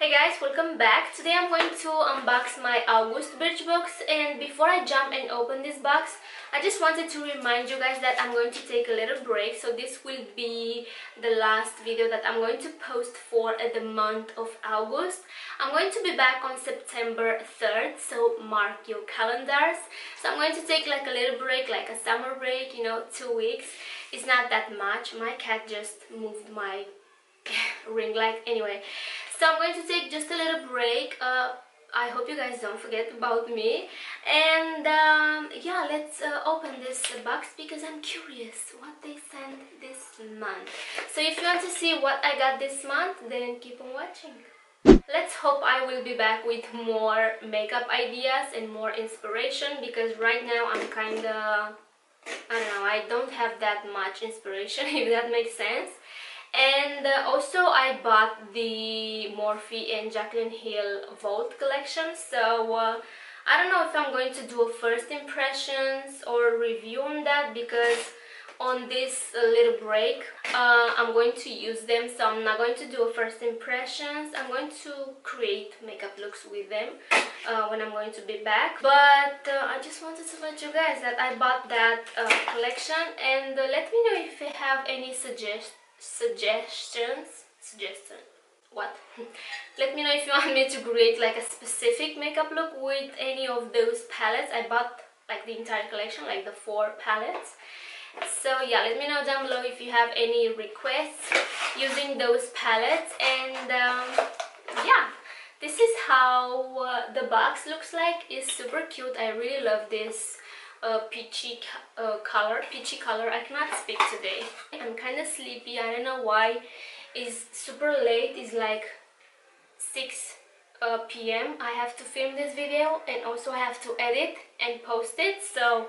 Hey guys, welcome back. Today I'm going to unbox my August Birchbox, and before I jump and open this box, I just wanted to remind you guys that I'm going to take a little break. So this will be the last video that I'm going to post for the month of August. I'm going to be back on September 3rd, so mark your calendars. So I'm going to take like a little break, like a summer break, 2 weeks. It's not that much. My cat just moved my ring light anyway. So I'm going to take just a little break. I hope you guys don't forget about me. And yeah, let's open this box because I'm curious what they sent this month. So if you want to see what I got this month, then keep on watching. Let's hope I will be back with more makeup ideas and more inspiration, because right now I'm kinda, I don't know, I don't have that much inspiration, if that makes sense. And also I bought the Morphe and Jaclyn Hill Vault collection, so I don't know if I'm going to do a first impressions or review on that, because on this little break I'm going to use them, so I'm not going to do a first impressions. I'm going to create makeup looks with them when I'm going to be back. But I just wanted to let you guys that I bought that collection, and let me know if you have any suggestions. What? Let me know if you want me to create like a specific makeup look with any of those palettes. I bought like the entire collection, like the 4 palettes. So yeah, let me know down below if you have any requests using those palettes. And yeah, this is how the box looks like. It's super cute. I really love this peachy color. I cannot speak today. I'm kind of sleepy. I don't know why. It's super late. It's like 6 p.m. I have to film this video, and also I have to edit and post it. So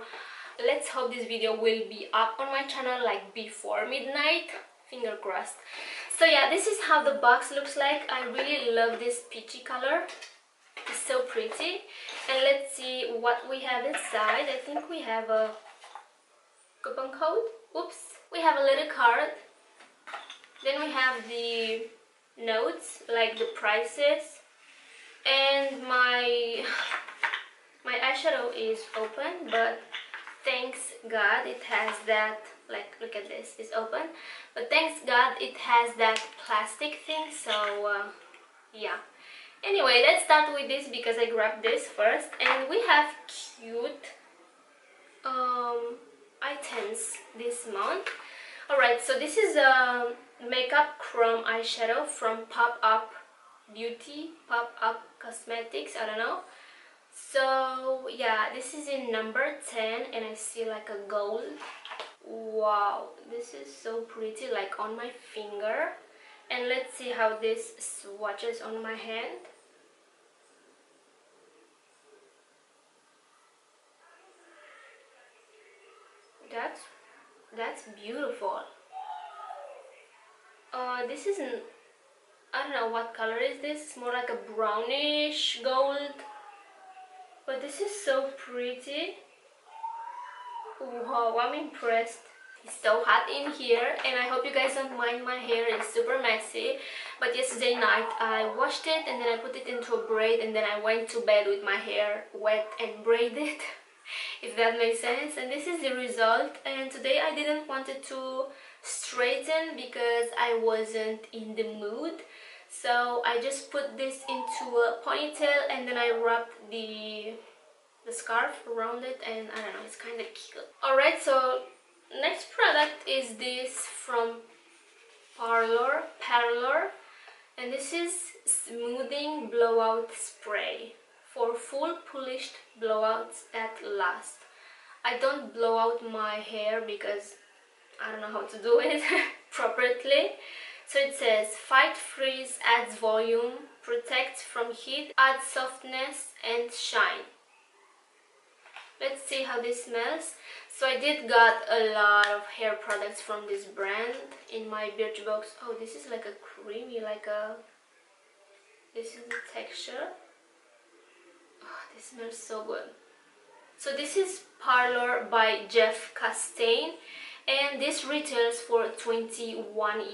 let's hope this video will be up on my channel like before midnight. Finger crossed. So yeah, this is how the box looks like. I really love this peachy color. It's so pretty. And let's see what we have inside. I think we have a coupon code. Oops. We have a little card. Then we have the notes, like the prices. And my eyeshadow is open, but thanks God it has that, like, look at this, it's open. But thanks God it has that plastic thing, so yeah. Anyway, let's start with this because I grabbed this first, and we have cute items this month. Alright, so this is a makeup chrome eyeshadow from Pop-Up Beauty, Pop-Up Cosmetics, I don't know. So yeah, this is in number 10, and I see like a gold. Wow, this is so pretty, like on my finger. And let's see how this swatches on my hand. That's beautiful. This isn't, I don't know what color is this. It's more like a brownish gold, but this is so pretty. Wow, I'm impressed. It's so hot in here, and I hope you guys don't mind my hair. It's super messy, but yesterday night I washed it and then I put it into a braid, and then I went to bed with my hair wet and braided, if that makes sense. And this is the result. And today I didn't want it to straighten because I wasn't in the mood, so I just put this into a ponytail, and then I wrapped the scarf around it, and I don't know, it's kind of cute. Alright, so next product is this from Parlor, and this is Smoothing Blowout Spray for full polished blowouts that last. I don't blow out my hair because I don't know how to do it properly. So it says fight frizz, adds volume, protects from heat, adds softness and shine. Let's see how this smells. So I did got a lot of hair products from this brand in my Birchbox. Oh, this is like a creamy, this is the texture. Oh, this smells so good. So this is Parlor by Chastain, and this retails for 21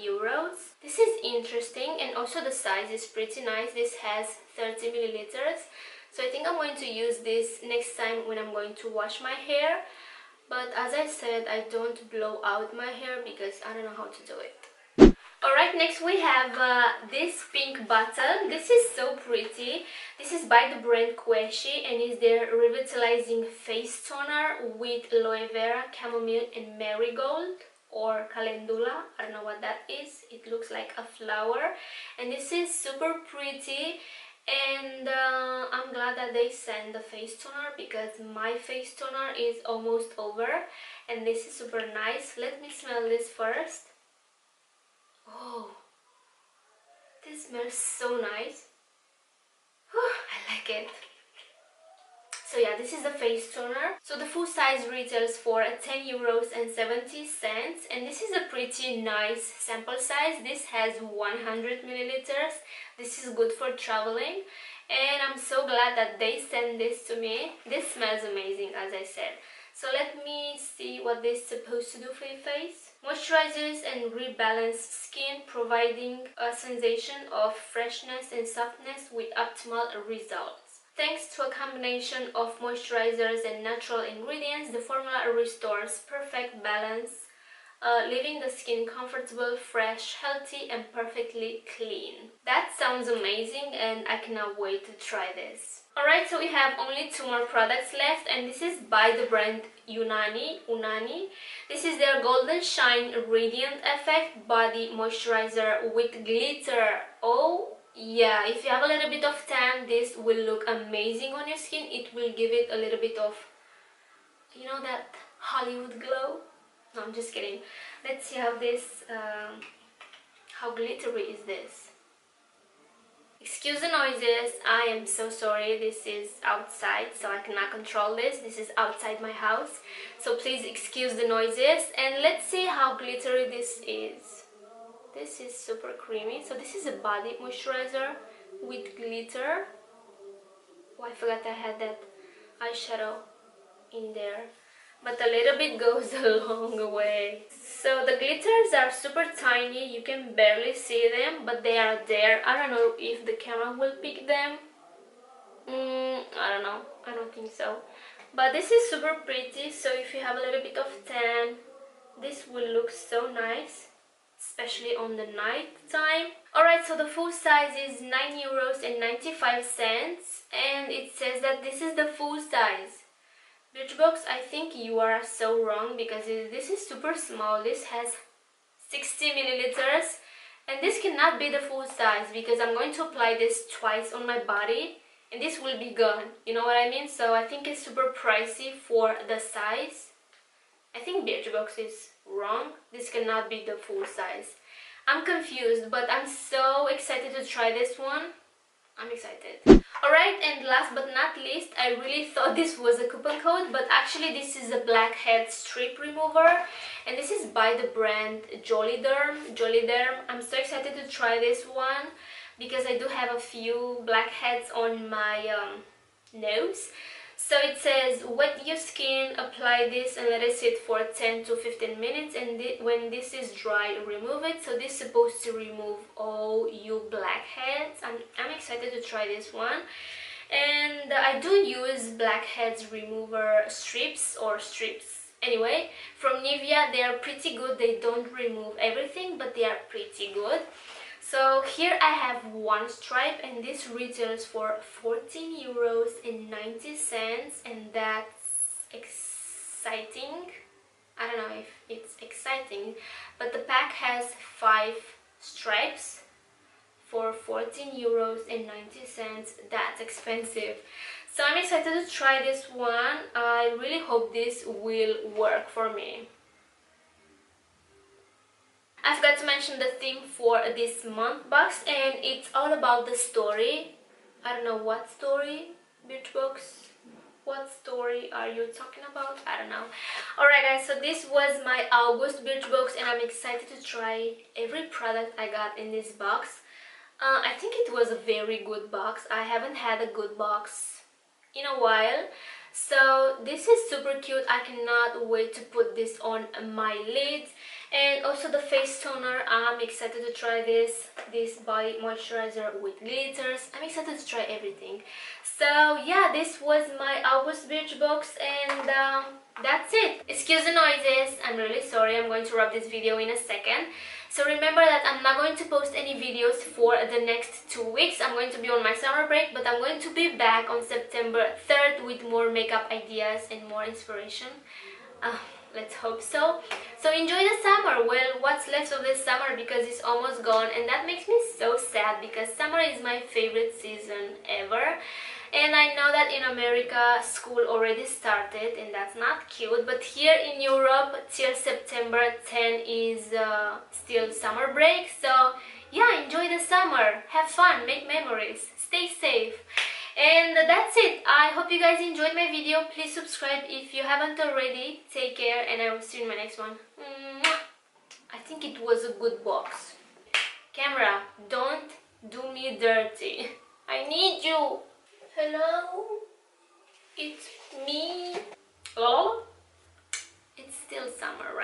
euros. This is interesting, and also the size is pretty nice. This has 30 milliliters, so I think I'm going to use this next time when I'm going to wash my hair. But as I said, I don't blow out my hair because I don't know how to do it. Alright, next we have this pink bottle. This is so pretty. This is by the brand Kueshi and is their Revitalizing face toner with aloe vera, chamomile and marigold or calendula. I don't know what that is. It looks like a flower, and this is super pretty. And I'm glad that they sent the face toner because my face toner is almost over, and this is super nice. Let me smell this first. Oh, this smells so nice. I like it. So yeah, this is the face toner. So the full size retails for 10 euros and 70 cents, and this is a pretty nice sample size. This has 100 milliliters. This is good for traveling, and I'm so glad that they sent this to me. This smells amazing, as I said. So let me see what this is supposed to do for your face. Moisturizes and rebalances skin, providing a sensation of freshness and softness with optimal results. Thanks to a combination of moisturizers and natural ingredients, the formula restores perfect balance, leaving the skin comfortable, fresh, healthy and perfectly clean. That sounds amazing, and I cannot wait to try this. Alright, so we have only 2 more products left, and this is by the brand Unani. This is their Golden Shine Radiant Effect Body Moisturizer with glitter. Oh yeah, if you have a little bit of tan, this will look amazing on your skin. It will give it a little bit of, you know, that Hollywood glow. No, I'm just kidding. Let's see how this, how glittery is this. Excuse the noises, I am so sorry. This is outside, so I cannot control this. This is outside my house, so please excuse the noises. And let's see how glittery this is. This is super creamy. So this is a body moisturizer with glitter. Oh, I forgot I had that eyeshadow in there, but a little bit goes a long way. So the glitters are super tiny, you can barely see them, but they are there. I don't know if the camera will pick them. I don't know, I don't think so. But this is super pretty, so if you have a little bit of tan, this will look so nice, especially on the night time. Alright, so the full size is 9 euros and 95 cents, and it says that this is the full size. Birchbox, I think you are so wrong because this is super small. This has 60 milliliters, and this cannot be the full size because I'm going to apply this twice on my body and this will be gone. You know what I mean? So I think it's super pricey for the size. I think Birchbox is wrong. This cannot be the full size. I'm confused, but I'm so excited to try this one. I'm excited. Alright, and last but not least, I really thought this was a coupon code, but actually this is a blackhead strip remover, and this is by the brand Joliderm. I'm so excited to try this one because I do have a few blackheads on my nose. So it says wet your skin, apply this and let it sit for 10 to 15 minutes, and when this is dry, remove it. So this is supposed to remove all you blackheads. I'm excited to try this one. And I do use blackheads remover strips anyway from Nivea. They are pretty good. They don't remove everything, but they are pretty good. So here I have one stripe, and this retails for 14 euros and 90 cents, and that's exciting. I don't know if it's exciting, but the pack has 5 stripes for 14 euros and 90 cents. That's expensive. So I'm excited to try this one. I really hope this will work for me. I forgot to mention the theme for this month box, and it's all about the story. I don't know what story, Birchbox. What story are you talking about? I don't know. Alright guys, so this was my August Birchbox, and I'm excited to try every product I got in this box. I think it was a very good box. I haven't had a good box in a while. So this is super cute. I cannot wait to put this on my lids. And also the face toner, I'm excited to try this body moisturizer with glitters. I'm excited to try everything. So yeah, this was my August Birchbox, and that's it. Excuse the noises, I'm really sorry. I'm going to wrap this video in a second. So remember that I'm not going to post any videos for the next 2 weeks. I'm going to be on my summer break, but I'm going to be back on September 3rd with more makeup ideas and more inspiration. Let's hope so. So enjoy the summer. Well, what's left of this summer, because it's almost gone, and that makes me so sad because summer is my favorite season ever. And I know that in America school already started, and that's not cute, but here in Europe till September 10 is still summer break. So yeah, enjoy the summer, have fun, make memories, stay safe. And that's it. I hope you guys enjoyed my video. Please subscribe if you haven't already. Take care, and I will see you in my next one. I think it was a good box. Camera, don't do me dirty. I need you. Hello? It's me. Oh? It's still summer, right?